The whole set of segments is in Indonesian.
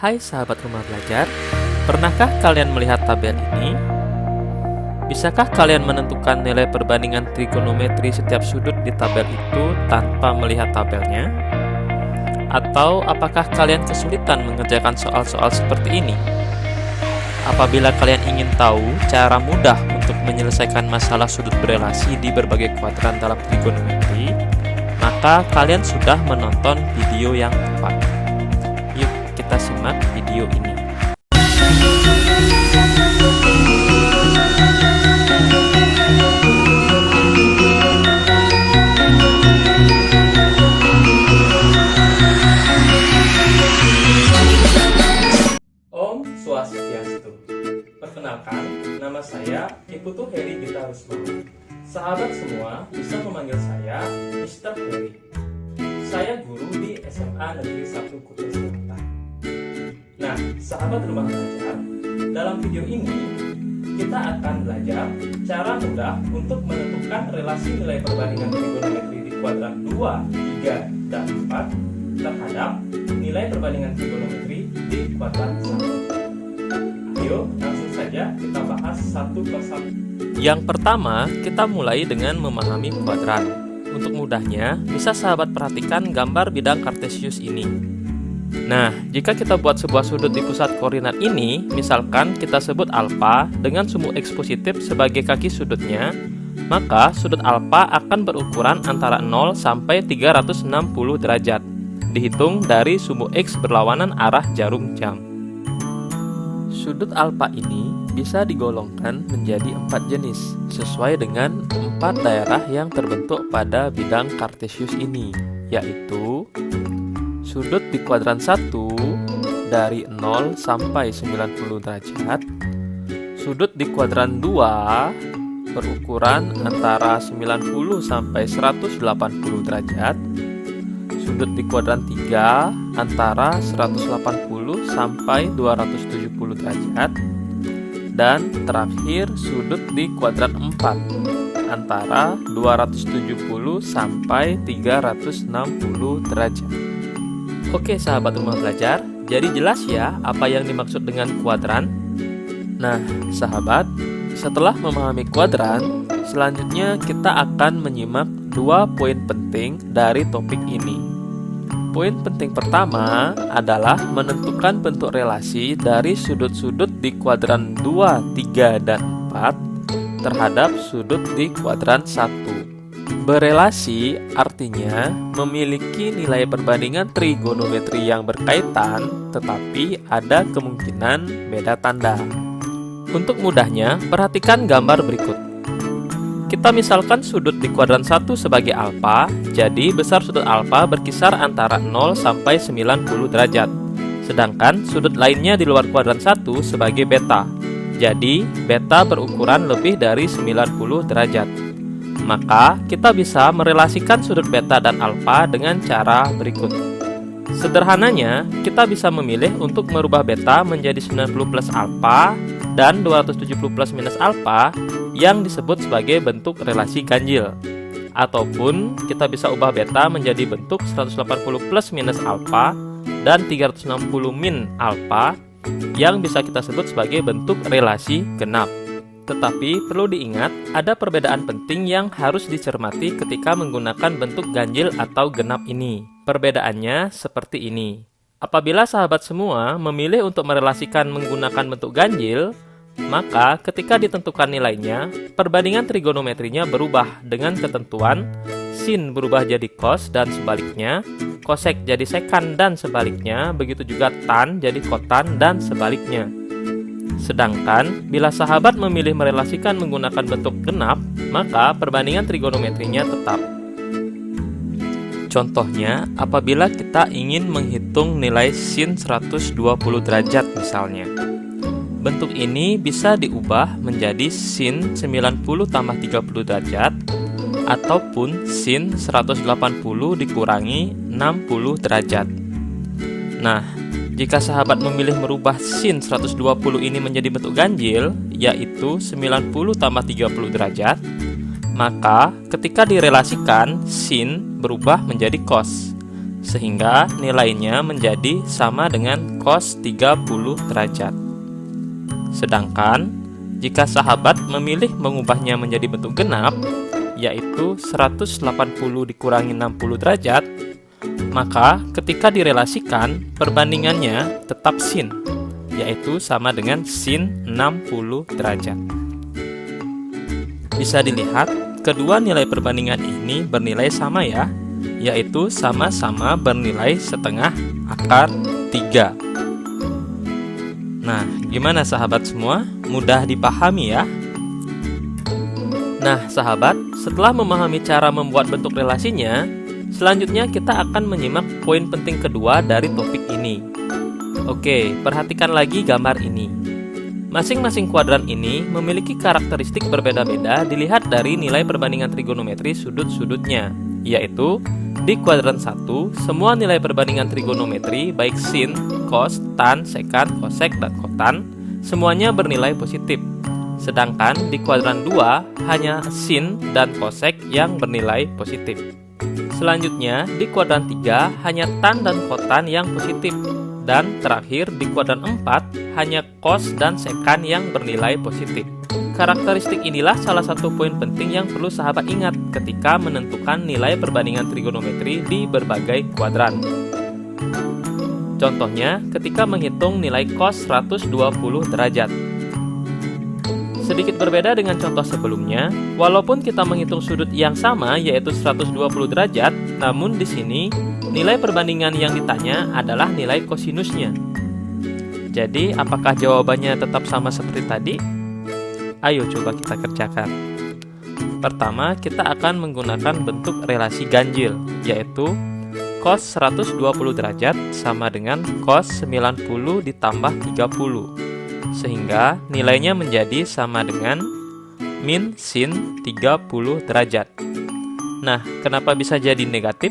Hai sahabat rumah belajar, pernahkah kalian melihat tabel ini? Bisakah kalian menentukan nilai perbandingan trigonometri setiap sudut di tabel itu tanpa melihat tabelnya? Atau apakah kalian kesulitan mengerjakan soal-soal seperti ini? Apabila kalian ingin tahu cara mudah untuk menyelesaikan masalah sudut berelasi di berbagai kuadran dalam trigonometri, maka kalian sudah menonton video yang tepat. Yuk kita simak video ini. Om Swastiastu. Perkenalkan, nama saya Iputu Heri Gita Rusma. Sahabat semua bisa memanggil saya Mr. Heri. Saya guru di SMA Negeri 1 Kutai Selatan. Nah, sahabat rumah belajar, dalam video ini kita akan belajar cara mudah untuk menentukan relasi nilai perbandingan trigonometri di kuadran 2, 3, dan 4 terhadap nilai perbandingan trigonometri di kuadran 1. Ayo, langsung saja kita bahas satu persatu. Yang pertama, kita mulai dengan memahami kuadran. Untuk mudahnya, bisa sahabat perhatikan gambar bidang kartesius ini. Nah, jika kita buat sebuah sudut di pusat koordinat ini, misalkan kita sebut alfa dengan sumbu x positif sebagai kaki sudutnya, maka sudut alfa akan berukuran antara 0 sampai 360 derajat, dihitung dari sumbu x berlawanan arah jarum jam. Sudut alfa ini bisa digolongkan menjadi 4 jenis, sesuai dengan 4 daerah yang terbentuk pada bidang kartesius ini, yaitu sudut di kuadran 1 dari 0 sampai 90 derajat, sudut di kuadran 2 berukuran antara 90 sampai 180 derajat, sudut di kuadran 3 antara 180 sampai 270 derajat, dan terakhir sudut di kuadran 4 antara 270 sampai 360 derajat. Oke sahabat rumah belajar, jadi jelas ya apa yang dimaksud dengan kuadran? Nah sahabat, setelah memahami kuadran, selanjutnya kita akan menyimak 2 poin penting dari topik ini. Poin penting pertama adalah menentukan bentuk relasi dari sudut-sudut di kuadran 2, 3, dan 4 terhadap sudut di kuadran 1. Berelasi artinya memiliki nilai perbandingan trigonometri yang berkaitan, tetapi ada kemungkinan beda tanda. Untuk mudahnya, perhatikan gambar berikut. Kita misalkan sudut di kuadran 1 sebagai alfa, jadi besar sudut alfa berkisar antara 0 sampai 90 derajat. Sedangkan sudut lainnya di luar kuadran 1 sebagai beta, jadi beta berukuran lebih dari 90 derajat. Maka kita bisa merelasikan sudut beta dan alfa dengan cara berikut. Sederhananya, kita bisa memilih untuk merubah beta menjadi 90 plus alfa dan 270 plus minus alfa yang disebut sebagai bentuk relasi ganjil. Ataupun kita bisa ubah beta menjadi bentuk 180 plus minus alfa dan 360 min alfa yang bisa kita sebut sebagai bentuk relasi genap. Tetapi perlu diingat, ada perbedaan penting yang harus dicermati ketika menggunakan bentuk ganjil atau genap ini. Perbedaannya seperti ini. Apabila sahabat semua memilih untuk merelasikan menggunakan bentuk ganjil, maka ketika ditentukan nilainya, perbandingan trigonometrinya berubah dengan ketentuan sin berubah jadi cos dan sebaliknya, kosek jadi sekan dan sebaliknya, begitu juga tan jadi kotan dan sebaliknya. Sedangkan, bila sahabat memilih merelasikan menggunakan bentuk genap, maka perbandingan trigonometrinya tetap. Contohnya, apabila kita ingin menghitung nilai sin 120 derajat misalnya. Bentuk ini bisa diubah menjadi sin 90 tambah 30 derajat, ataupun sin 180 dikurangi 60 derajat. Nah, jika sahabat memilih merubah sin 120 ini menjadi bentuk ganjil, yaitu 90 tambah 30 derajat, maka ketika direlasikan, sin berubah menjadi cos. sehingga nilainya menjadi sama dengan cos 30 derajat. Sedangkan jika sahabat memilih mengubahnya menjadi bentuk genap, yaitu 180 dikurangi 60 derajat, maka ketika direlasikan, perbandingannya tetap sin, yaitu sama dengan sin 60 derajat. Bisa dilihat, kedua nilai perbandingan ini bernilai sama ya, yaitu sama-sama bernilai setengah akar 3. Nah, gimana sahabat semua? Mudah dipahami ya? Nah, sahabat, setelah memahami cara membuat bentuk relasinya, selanjutnya kita akan menyimak poin penting kedua dari topik ini. Oke, perhatikan lagi gambar ini. Masing-masing kuadran ini memiliki karakteristik berbeda-beda dilihat dari nilai perbandingan trigonometri sudut-sudutnya, yaitu di kuadran 1, semua nilai perbandingan trigonometri baik sin, cos, tan, sekan, kosek, dan kotan semuanya bernilai positif. Sedangkan di kuadran 2 hanya sin dan kosek yang bernilai positif. Selanjutnya di kuadran 3 hanya tan dan kotan yang positif. Dan terakhir di kuadran 4 hanya cos dan sekan yang bernilai positif. Karakteristik inilah salah satu poin penting yang perlu sahabat ingat ketika menentukan nilai perbandingan trigonometri di berbagai kuadran. Contohnya ketika menghitung nilai cos 120 derajat. Sedikit berbeda dengan contoh sebelumnya, walaupun kita menghitung sudut yang sama yaitu 120 derajat, namun di sini nilai perbandingan yang ditanya adalah nilai kosinusnya. Jadi, apakah jawabannya tetap sama seperti tadi? Ayo coba kita kerjakan. Pertama, kita akan menggunakan bentuk relasi ganjil, yaitu cos 120 derajat sama dengan cos 90 ditambah 30. Sehingga nilainya menjadi sama dengan min sin 30 derajat. Nah, kenapa bisa jadi negatif?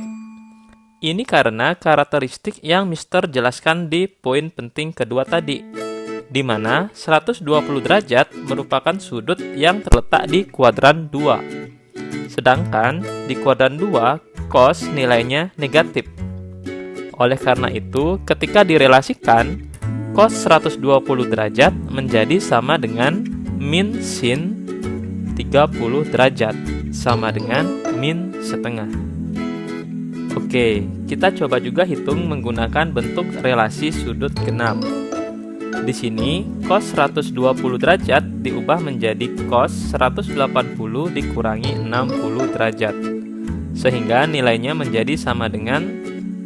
Ini karena karakteristik yang Mister jelaskan di poin penting kedua tadi, di mana 120 derajat merupakan sudut yang terletak di kuadran 2. Sedangkan di kuadran 2, cos nilainya negatif. Oleh karena itu, ketika direlasikan, cos 120 derajat menjadi sama dengan min sin 30 derajat, sama dengan min setengah. Oke, kita coba juga hitung menggunakan bentuk relasi sudut genap. Di sini, cos 120 derajat diubah menjadi cos 180 dikurangi 60 derajat. Sehingga nilainya menjadi sama dengan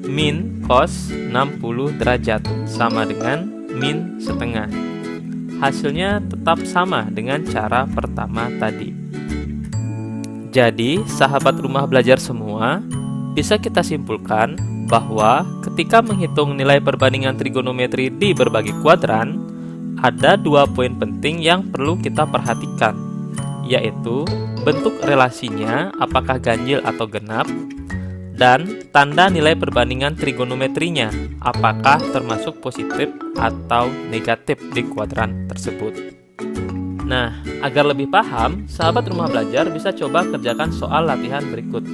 min cos 60 derajat, sama dengan min setengah. Hasilnya tetap sama dengan cara pertama tadi. Jadi, sahabat rumah belajar semua, bisa kita simpulkan bahwa ketika menghitung nilai perbandingan trigonometri di berbagai kuadran, ada dua poin penting yang perlu kita perhatikan, yaitu bentuk relasinya apakah ganjil atau genap, dan tanda nilai perbandingan trigonometrinya apakah termasuk positif atau negatif di kuadran tersebut. Nah, agar lebih paham, sahabat rumah belajar bisa coba kerjakan soal latihan berikut.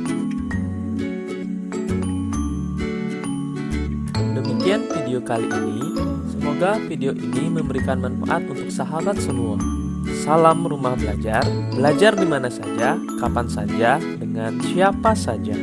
Demikian video kali ini. Semoga video ini memberikan manfaat untuk sahabat semua. Salam rumah belajar, belajar di mana saja, kapan saja, dengan siapa saja.